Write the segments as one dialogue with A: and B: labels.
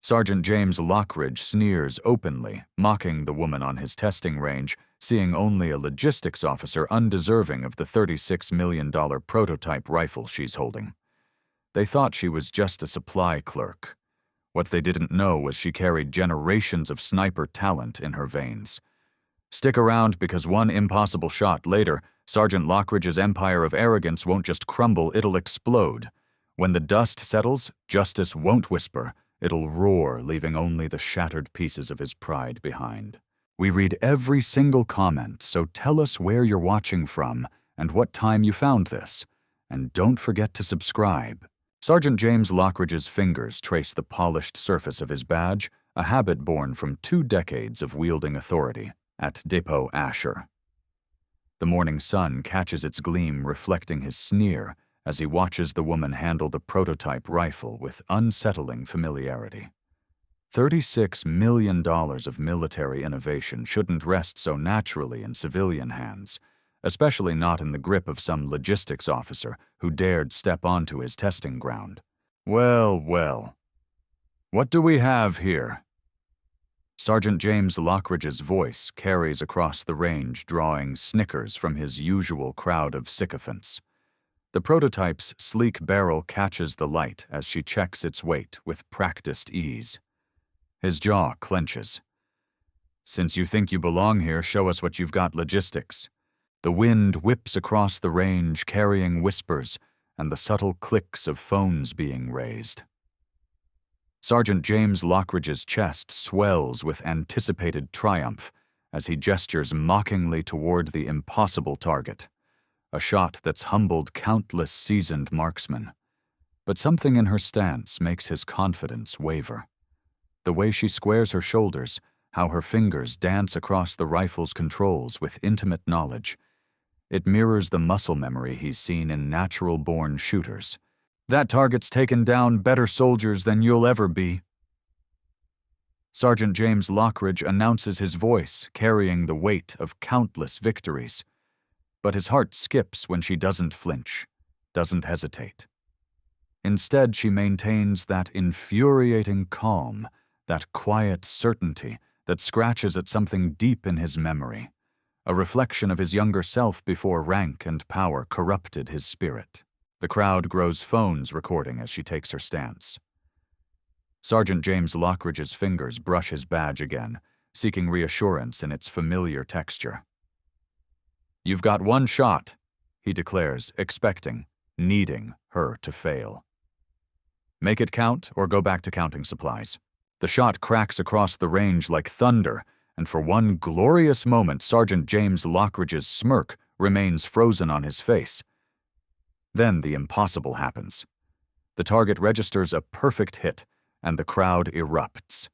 A: Sergeant James Lockridge sneers openly, mocking the woman on his testing range, seeing only a logistics officer undeserving of the $36 million prototype rifle she's holding. They thought she was just a supply clerk. What they didn't know was she carried generations of sniper talent in her veins. Stick around, because one impossible shot later, Sergeant Lockridge's empire of arrogance won't just crumble, it'll explode. When the dust settles, justice won't whisper, it'll roar, leaving only the shattered pieces of his pride behind. We read every single comment, so tell us where you're watching from and what time you found this. And don't forget to subscribe. Sergeant James Lockridge's fingers trace the polished surface of his badge, a habit born from 2 decades of wielding authority at Depot Asher. The morning sun catches its gleam, reflecting his sneer as he watches the woman handle the prototype rifle with unsettling familiarity. $36 million of military innovation shouldn't rest so naturally in civilian hands, especially not in the grip of some logistics officer who dared step onto his testing ground. Well, well. What do we have here? Sergeant James Lockridge's voice carries across the range, drawing snickers from his usual crowd of sycophants. The prototype's sleek barrel catches the light as she checks its weight with practiced ease. His jaw clenches. Since you think you belong here, show us what you've got. Logistics. The wind whips across the range, carrying whispers and the subtle clicks of phones being raised. Sergeant James Lockridge's chest swells with anticipated triumph as he gestures mockingly toward the impossible target, a shot that's humbled countless seasoned marksmen. But something in her stance makes his confidence waver. The way she squares her shoulders, how her fingers dance across the rifle's controls with intimate knowledge. It mirrors the muscle memory he's seen in natural-born shooters. That target's taken down better soldiers than you'll ever be. Sergeant James Lockridge announces his voice, carrying the weight of countless victories. But his heart skips when she doesn't flinch, doesn't hesitate. Instead, she maintains that infuriating calm, that quiet certainty that scratches at something deep in his memory, a reflection of his younger self before rank and power corrupted his spirit. The crowd grows phones recording as she takes her stance. Sergeant James Lockridge's fingers brush his badge again, seeking reassurance in its familiar texture. You've got one shot, he declares, expecting, needing her to fail. Make it count or go back to counting supplies. The shot cracks across the range like thunder, and for one glorious moment, Sergeant James Lockridge's smirk remains frozen on his face. Then the impossible happens. The target registers a perfect hit, and the crowd erupts.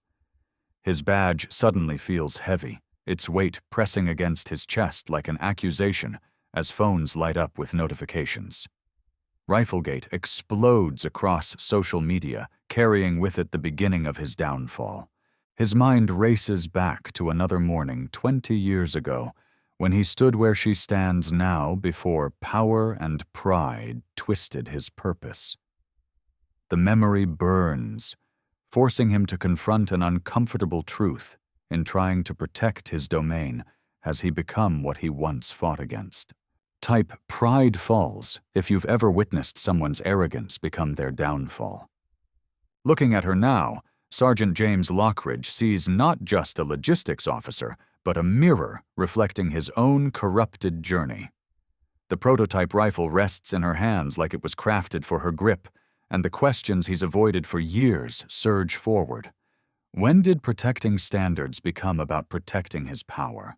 A: His badge suddenly feels heavy, its weight pressing against his chest like an accusation as phones light up with notifications. Riflegate explodes across social media, carrying with it the beginning of his downfall. His mind races back to another morning 20 years ago, when he stood where she stands now before power and pride twisted his purpose. The memory burns, forcing him to confront an uncomfortable truth. In trying to protect his domain, has he become what he once fought against? Type pride falls if you've ever witnessed someone's arrogance become their downfall. Looking at her now, Sergeant James Lockridge sees not just a logistics officer, but a mirror reflecting his own corrupted journey. The prototype rifle rests in her hands like it was crafted for her grip, and the questions he's avoided for years surge forward. When did protecting standards become about protecting his power?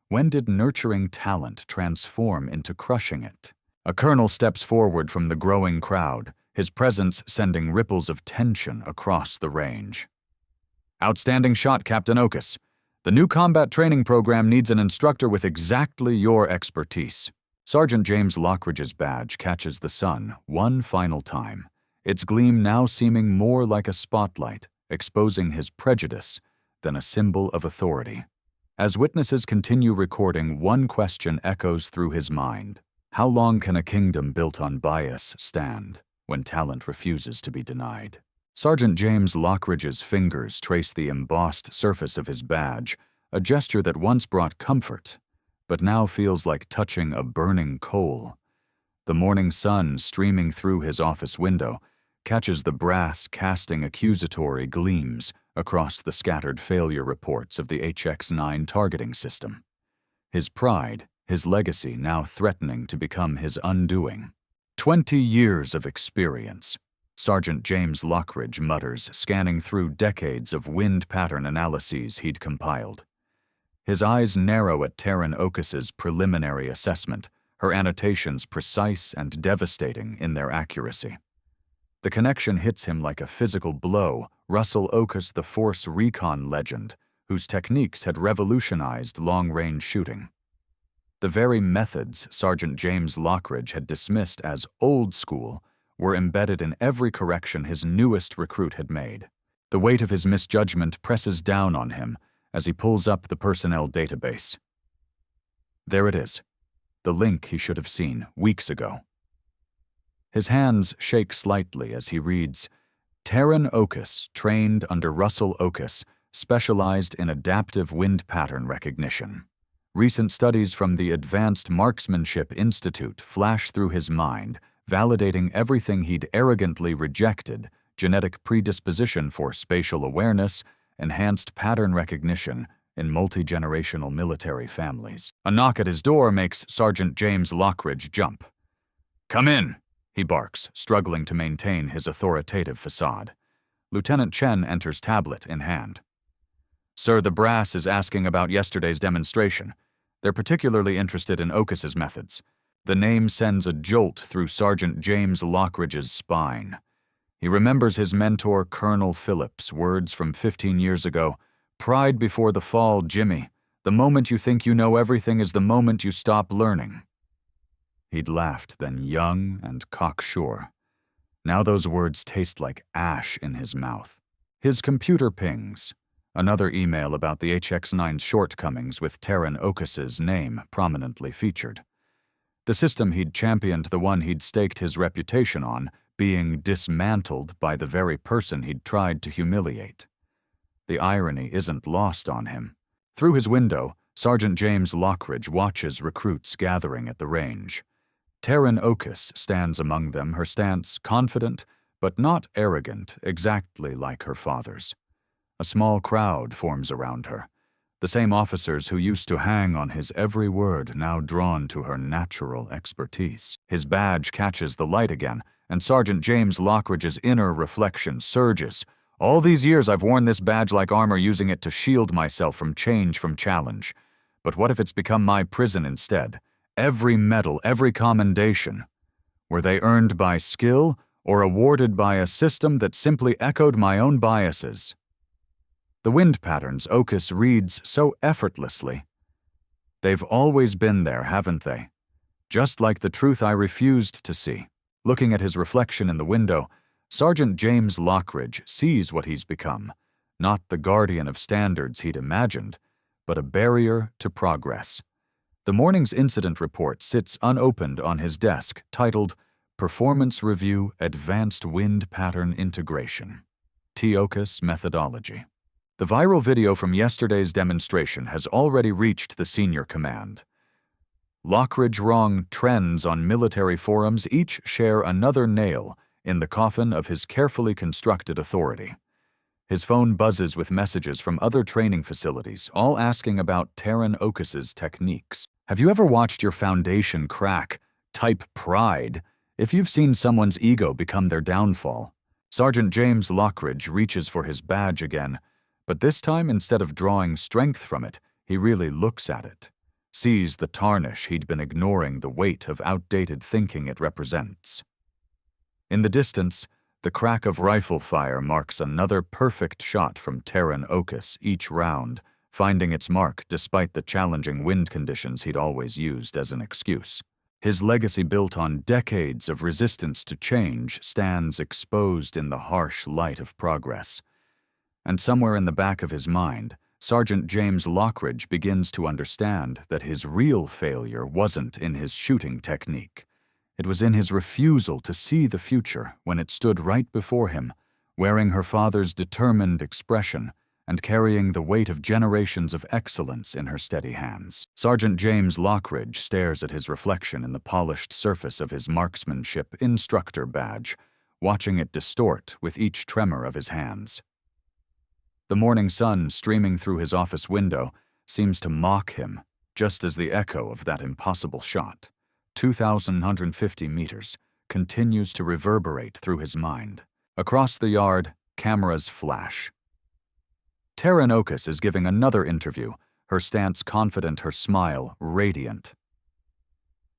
A: When did nurturing talent transform into crushing it? A colonel steps forward from the growing crowd, his presence sending ripples of tension across the range. Outstanding shot, Captain Okus. The new combat training program needs an instructor with exactly your expertise. Sergeant James Lockridge's badge catches the sun one final time, its gleam now seeming more like a spotlight, exposing his prejudice than a symbol of authority. As witnesses continue recording, one question echoes through his mind. How long can a kingdom built on bias stand when talent refuses to be denied? Sergeant James Lockridge's fingers trace the embossed surface of his badge, a gesture that once brought comfort, but now feels like touching a burning coal. The morning sun streaming through his office window catches the brass casting accusatory gleams across the scattered failure reports of the HX-9 targeting system. His pride, his legacy now threatening to become his undoing. 20 years of experience, Sergeant James Lockridge mutters, scanning through decades of wind pattern analyses he'd compiled. His eyes narrow at Taryn Okas's preliminary assessment, her annotations precise and devastating in their accuracy. The connection hits him like a physical blow. Russell Okas, the Force recon legend, whose techniques had revolutionized long-range shooting. The very methods Sergeant James Lockridge had dismissed as old school were embedded in every correction his newest recruit had made. The weight of his misjudgment presses down on him as he pulls up the personnel database. There it is, the link he should have seen weeks ago. His hands shake slightly as he reads, Taryn Okas, trained under Russell Okas, specialized in adaptive wind pattern recognition. Recent studies from the Advanced Marksmanship Institute flash through his mind, validating everything he'd arrogantly rejected: genetic predisposition for spatial awareness, enhanced pattern recognition in multi-generational military families. A knock at his door makes Sergeant James Lockridge jump. "Come in," he barks, struggling to maintain his authoritative facade. Lieutenant Chen enters, tablet in hand. "Sir, the brass is asking about yesterday's demonstration. They're particularly interested in Okas's methods." The name sends a jolt through Sergeant James Lockridge's spine. He remembers his mentor, Colonel Phillips' words from 15 years ago. "Pride before the fall, Jimmy. The moment you think you know everything is the moment you stop learning." He'd laughed then, young and cocksure. Now those words taste like ash in his mouth. His computer pings. Another email about the HX-9's shortcomings with Taryn Okas's name prominently featured. The system he'd championed, the one he'd staked his reputation on, being dismantled by the very person he'd tried to humiliate. The irony isn't lost on him. Through his window, Sergeant James Lockridge watches recruits gathering at the range. Taryn Okas stands among them, her stance confident but not arrogant, exactly like her father's. A small crowd forms around her. The same officers who used to hang on his every word, now drawn to her natural expertise. His badge catches the light again, and Sergeant James Lockridge's inner reflection surges. "All these years I've worn this badge like armor, using it to shield myself from change, from challenge. But what if it's become my prison instead? Every medal, every commendation. Were they earned by skill or awarded by a system that simply echoed my own biases?" The wind patterns Okas reads so effortlessly. They've always been there, haven't they? Just like the truth I refused to see. Looking at his reflection in the window, Sergeant James Lockridge sees what he's become. Not the guardian of standards he'd imagined, but a barrier to progress. The morning's incident report sits unopened on his desk, titled Performance Review Advanced Wind Pattern Integration. T. Okas Methodology. The viral video from yesterday's demonstration has already reached the senior command. Lockridge wrong trends on military forums each share another nail in the coffin of his carefully constructed authority. His phone buzzes with messages from other training facilities, all asking about Taryn Okas's techniques. Have you ever watched your foundation crack? Type pride if you've seen someone's ego become their downfall. Sergeant James Lockridge reaches for his badge again, but this time, instead of drawing strength from it, he really looks at it, sees the tarnish he'd been ignoring, the weight of outdated thinking it represents. In the distance, the crack of rifle fire marks another perfect shot from Taryn Okas each round, finding its mark despite the challenging wind conditions he'd always used as an excuse. His legacy, built on decades of resistance to change, stands exposed in the harsh light of progress. And somewhere in the back of his mind, Sergeant James Lockridge begins to understand that his real failure wasn't in his shooting technique. It was in his refusal to see the future when it stood right before him, wearing her father's determined expression and carrying the weight of generations of excellence in her steady hands. Sergeant James Lockridge stares at his reflection in the polished surface of his marksmanship instructor badge, watching it distort with each tremor of his hands. The morning sun streaming through his office window seems to mock him, just as the echo of that impossible shot, 2,150 meters, continues to reverberate through his mind. Across the yard, cameras flash. Taryn Okus is giving another interview, her stance confident, her smile radiant.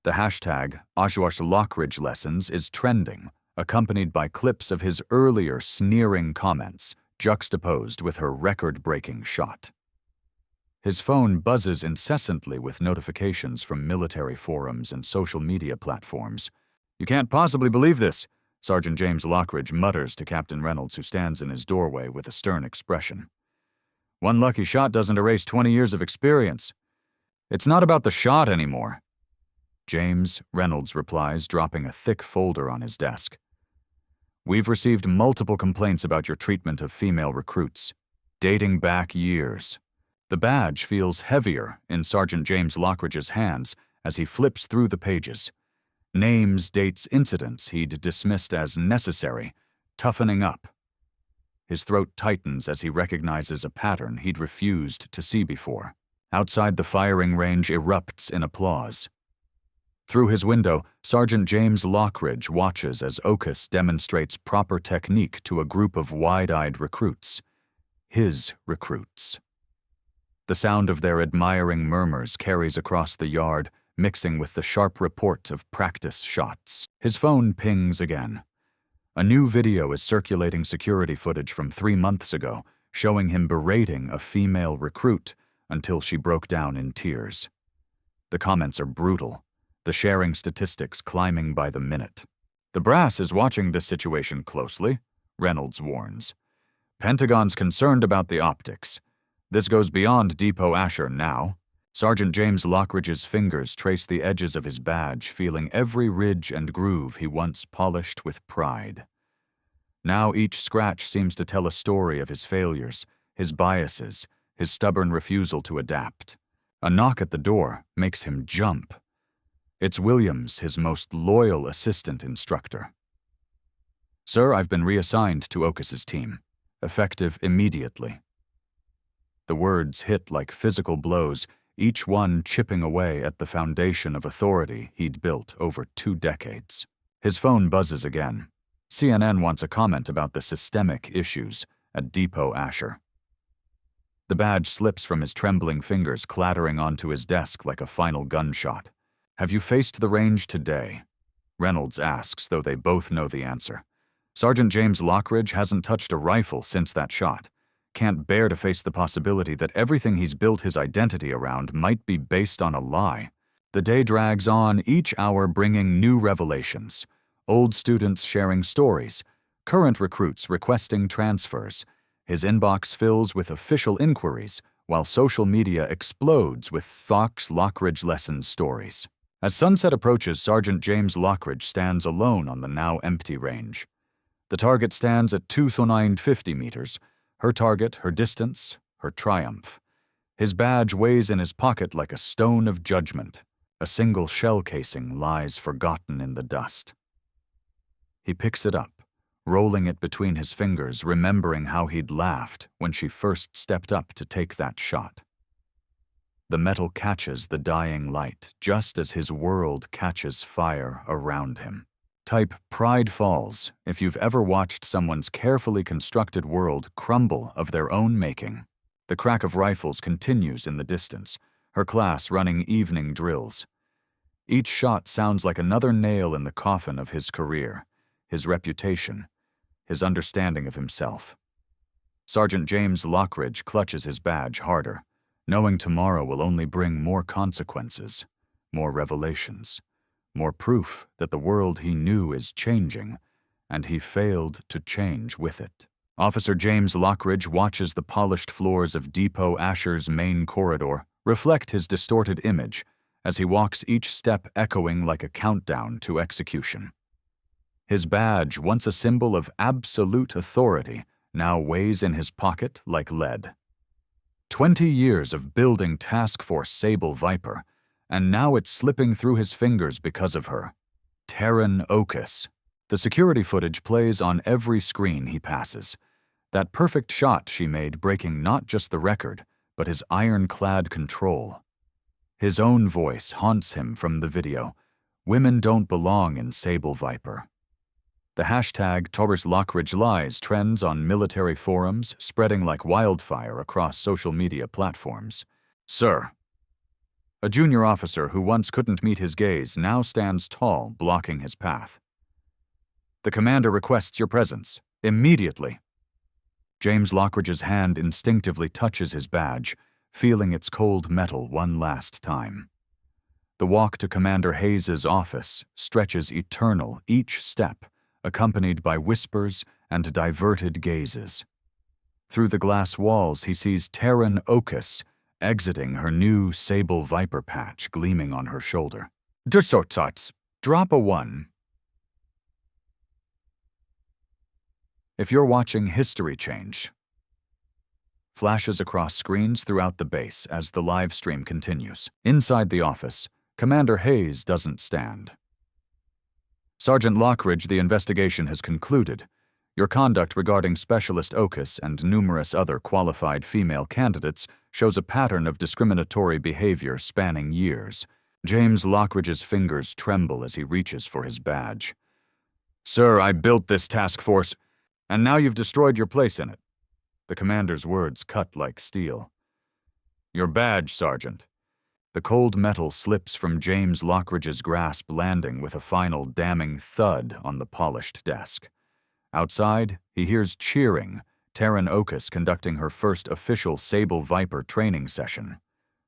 A: The hashtag #Lockridge Lessons is trending, accompanied by clips of his earlier sneering comments, juxtaposed with her record-breaking shot. His phone buzzes incessantly with notifications from military forums and social media platforms. "You can't possibly believe this," Sergeant James Lockridge mutters to Captain Reynolds, who stands in his doorway with a stern expression. "One lucky shot doesn't erase 20 years of experience. It's not about the shot anymore." James, Reynolds replies, dropping a thick folder on his desk. "We've received multiple complaints about your treatment of female recruits, dating back years." The badge feels heavier in Sergeant James Lockridge's hands as he flips through the pages. Names, dates, incidents he'd dismissed as necessary, toughening up. His throat tightens as he recognizes a pattern he'd refused to see before. Outside the firing range erupts in applause. Through his window, Sergeant James Lockridge watches as Okus demonstrates proper technique to a group of wide-eyed recruits. His recruits. The sound of their admiring murmurs carries across the yard, mixing with the sharp report of practice shots. His phone pings again. A new video is circulating, security footage from 3 months ago, showing him berating a female recruit until she broke down in tears. The comments are brutal, the sharing statistics climbing by the minute. "The brass is watching this situation closely," Reynolds warns. "Pentagon's concerned about the optics. This goes beyond Depot Asher now." Sergeant James Lockridge's fingers trace the edges of his badge, feeling every ridge and groove he once polished with pride. Now each scratch seems to tell a story of his failures, his biases, his stubborn refusal to adapt. A knock at the door makes him jump. It's Williams, his most loyal assistant instructor. "Sir, I've been reassigned to Okus's team. Effective immediately." The words hit like physical blows, each one chipping away at the foundation of authority he'd built over 2 decades. His phone buzzes again. CNN wants a comment about the systemic issues at Depot Asher. The badge slips from his trembling fingers, clattering onto his desk like a final gunshot. "Have you faced the range today?" Reynolds asks, though they both know the answer. Sergeant James Lockridge hasn't touched a rifle since that shot. Can't bear to face the possibility that everything he's built his identity around might be based on a lie. The day drags on, each hour bringing new revelations. Old students sharing stories, current recruits requesting transfers. His inbox fills with official inquiries, while social media explodes with Lockridge Lessons stories. As sunset approaches, Sergeant James Lockridge stands alone on the now empty range. The target stands at 2,950 meters. Her target, her distance, her triumph. His badge weighs in his pocket like a stone of judgment. A single shell casing lies forgotten in the dust. He picks it up, rolling it between his fingers, remembering how he'd laughed when she first stepped up to take that shot. The metal catches the dying light, just as his world catches fire around him. Type "Pride Falls" if you've ever watched someone's carefully constructed world crumble of their own making. The crack of rifles continues in the distance, her class running evening drills. Each shot sounds like another nail in the coffin of his career, his reputation, his understanding of himself. Sergeant James Lockridge clutches his badge harder, knowing tomorrow will only bring more consequences, more revelations. More proof that the world he knew is changing, and he failed to change with it. Officer James Lockridge watches the polished floors of Depot Asher's main corridor reflect his distorted image as he walks, each step echoing like a countdown to execution. His badge, once a symbol of absolute authority, now weighs in his pocket like lead. 20 years of building Task Force Sable Viper, and now it's slipping through his fingers because of her. Taryn Okus. The security footage plays on every screen he passes. That perfect shot she made breaking not just the record, but his ironclad control. His own voice haunts him from the video. Women don't belong in Sable Viper. The hashtag James Lockridge Lies trends on military forums, spreading like wildfire across social media platforms. Sir. A junior officer who once couldn't meet his gaze now stands tall, blocking his path. The commander requests your presence, immediately. James Lockridge's hand instinctively touches his badge, feeling its cold metal one last time. The walk to Commander Hayes's office stretches eternal each step, accompanied by whispers and diverted gazes. Through the glass walls, he sees Taryn Okus exiting, her new Sable Viper patch gleaming on her shoulder. Dusotats, drop a 1. If you're watching history change, flashes across screens throughout the base as the live stream continues. Inside the office, Commander Hayes doesn't stand. Sergeant Lockridge, the investigation has concluded. Your conduct regarding Specialist Okus and numerous other qualified female candidates shows a pattern of discriminatory behavior spanning years. James Lockridge's fingers tremble as he reaches for his badge. Sir, I built this task force, and now you've destroyed your place in it. The commander's words cut like steel. Your badge, Sergeant. The cold metal slips from James Lockridge's grasp, landing with a final damning thud on the polished desk. Outside, he hears cheering, Taryn Okus conducting her first official Sable Viper training session.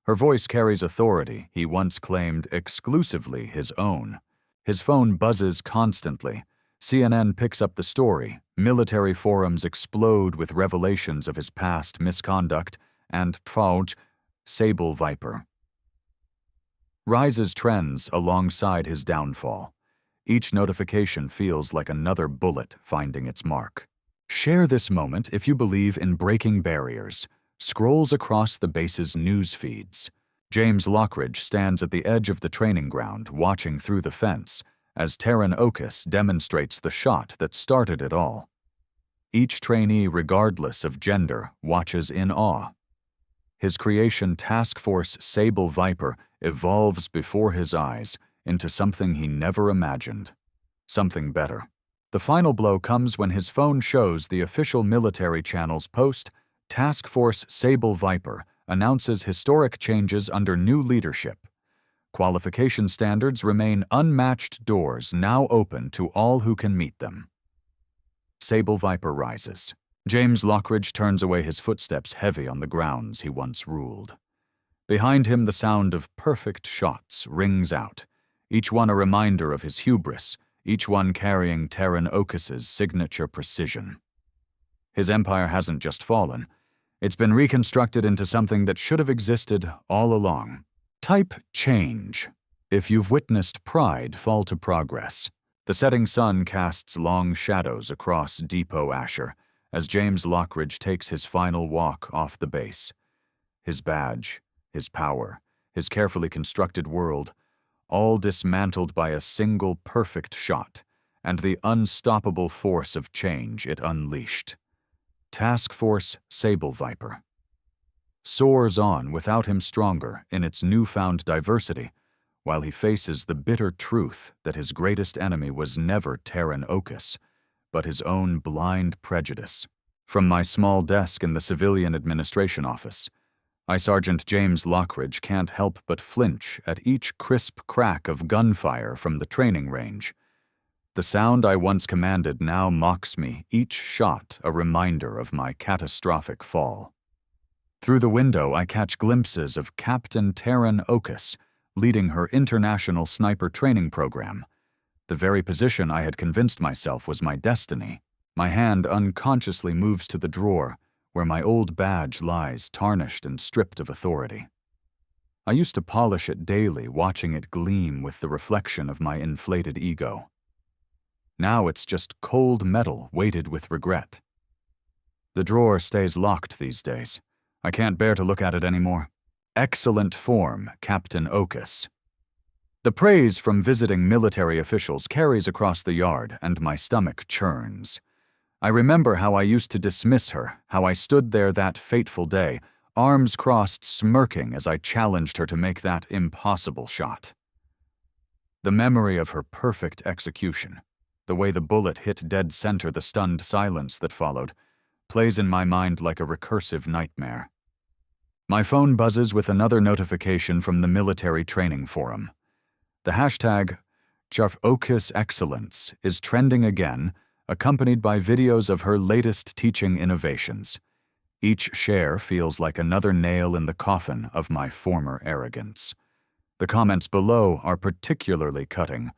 A: Her voice carries authority he once claimed exclusively his own. His phone buzzes constantly. CNN picks up the story. Military forums explode with revelations of his past misconduct, and Trauj, Sable Viper, rises trends alongside his downfall. Each notification feels like another bullet finding its mark. Share this moment if you believe in breaking barriers. Scrolls across the base's news feeds. James Lockridge stands at the edge of the training ground, watching through the fence, as Taryn Okus demonstrates the shot that started it all. Each trainee, regardless of gender, watches in awe. His creation, Task Force Sable Viper, evolves before his eyes into something he never imagined. Something better. The final blow comes when his phone shows the official military channel's post. Task Force Sable Viper announces historic changes under new leadership. Qualification standards remain unmatched, doors now open to all who can meet them. Sable Viper rises. James Lockridge turns away, his footsteps heavy on the grounds he once ruled. Behind him, the sound of perfect shots rings out, each one a reminder of his hubris, each one carrying Taryn Okus's signature precision. His empire hasn't just fallen, it's been reconstructed into something that should have existed all along. Type change if you've witnessed pride fall to progress. The setting sun casts long shadows across Depot Asher as James Lockridge takes his final walk off the base. His badge, his power, his carefully constructed world, all dismantled by a single perfect shot and the unstoppable force of change it unleashed. Task Force Sable Viper soars on without him, stronger in its newfound diversity, while he faces the bitter truth that his greatest enemy was never Taryn Okus, but his own blind prejudice. From my small desk in the Civilian Administration Office, I, Sergeant James Lockridge, can't help but flinch at each crisp crack of gunfire from the training range. The sound I once commanded now mocks me, each shot a reminder of my catastrophic fall. Through the window, I catch glimpses of Captain Taryn Okus leading her international sniper training program, the very position I had convinced myself was my destiny. My hand unconsciously moves to the drawer where my old badge lies, tarnished and stripped of authority. I used to polish it daily, watching it gleam with the reflection of my inflated ego. Now it's just cold metal weighted with regret. The drawer stays locked these days. I can't bear to look at it anymore. Excellent form, Captain Ocus. The praise from visiting military officials carries across the yard, and my stomach churns. I remember how I used to dismiss her, how I stood there that fateful day, arms crossed, smirking as I challenged her to make that impossible shot. The memory of her perfect execution, the way the bullet hit dead center, the stunned silence that followed, plays in my mind like a recursive nightmare. My phone buzzes with another notification from the military training forum. The hashtag #Ocus Excellence is trending again, accompanied by videos of her latest teaching innovations. Each share feels like another nail in the coffin of my former arrogance. The comments below are particularly cutting.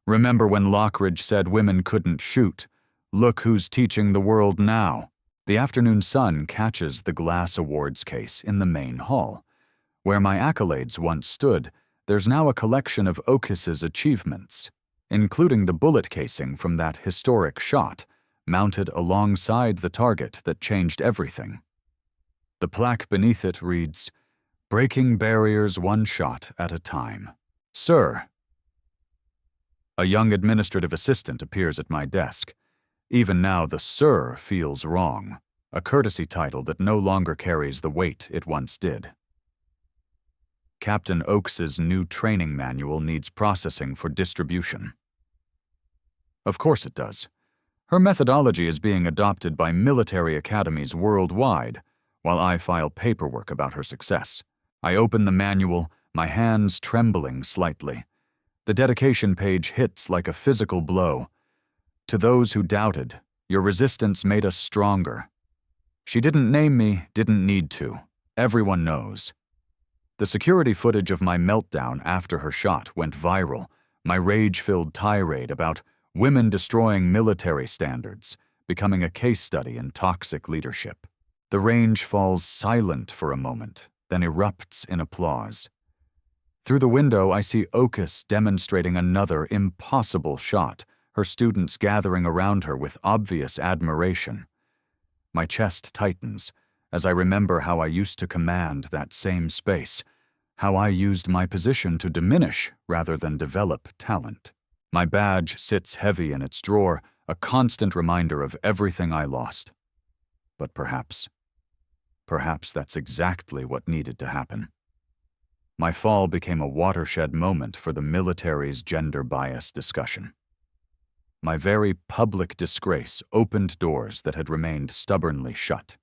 A: Remember when Lockridge said women couldn't shoot? Look who's teaching the world now. The afternoon sun catches the glass awards case in the main hall. Where my accolades once stood, there's now a collection of Ocus's achievements, including the bullet casing from that historic shot, mounted alongside the target that changed everything. The plaque beneath it reads, "Breaking barriers one shot at a time. Sir." A young administrative assistant appears at my desk. Even now, the "Sir" feels wrong, a courtesy title that no longer carries the weight it once did. Captain Oakes's new training manual needs processing for distribution. Of course it does. Her methodology is being adopted by military academies worldwide, while I file paperwork about her success. I open the manual, my hands trembling slightly. The dedication page hits like a physical blow. To those who doubted, your resistance made us stronger. She didn't name me, didn't need to. Everyone knows. The security footage of my meltdown after her shot went viral, my rage-filled tirade about women destroying military standards, becoming a case study in toxic leadership. The range falls silent for a moment, then erupts in applause. Through the window, I see Ocus demonstrating another impossible shot, her students gathering around her with obvious admiration. My chest tightens as I remember how I used to command that same space, how I used my position to diminish rather than develop talent. My badge sits heavy in its drawer, a constant reminder of everything I lost. But perhaps that's exactly what needed to happen. My fall became a watershed moment for the military's gender bias discussion. My very public disgrace opened doors that had remained stubbornly shut.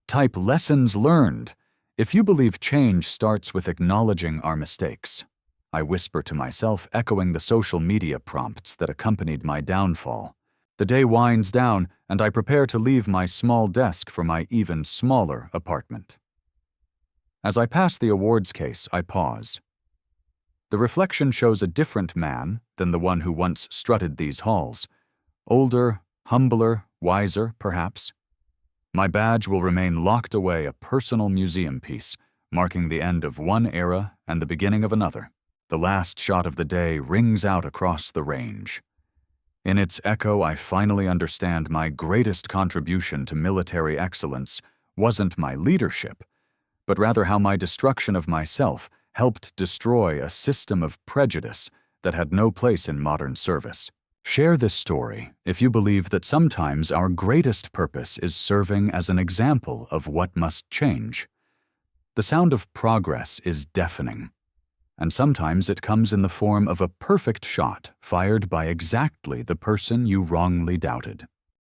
A: Type lessons learned. If you believe change starts with acknowledging our mistakes, I whisper to myself, echoing the social media prompts that accompanied my downfall. The day winds down, and I prepare to leave my small desk for my even smaller apartment. As I pass the awards case, I pause. The reflection shows a different man than the one who once strutted these halls. Older, humbler, wiser, perhaps. My badge will remain locked away, a personal museum piece, marking the end of one era and the beginning of another. The last shot of the day rings out across the range. In its echo, I finally understand my greatest contribution to military excellence wasn't my leadership, but rather how my destruction of myself helped destroy a system of prejudice that had no place in modern service. Share this story if you believe that sometimes our greatest purpose is serving as an example of what must change. The sound of progress is deafening, and sometimes it comes in the form of a perfect shot fired by exactly the person you wrongly doubted.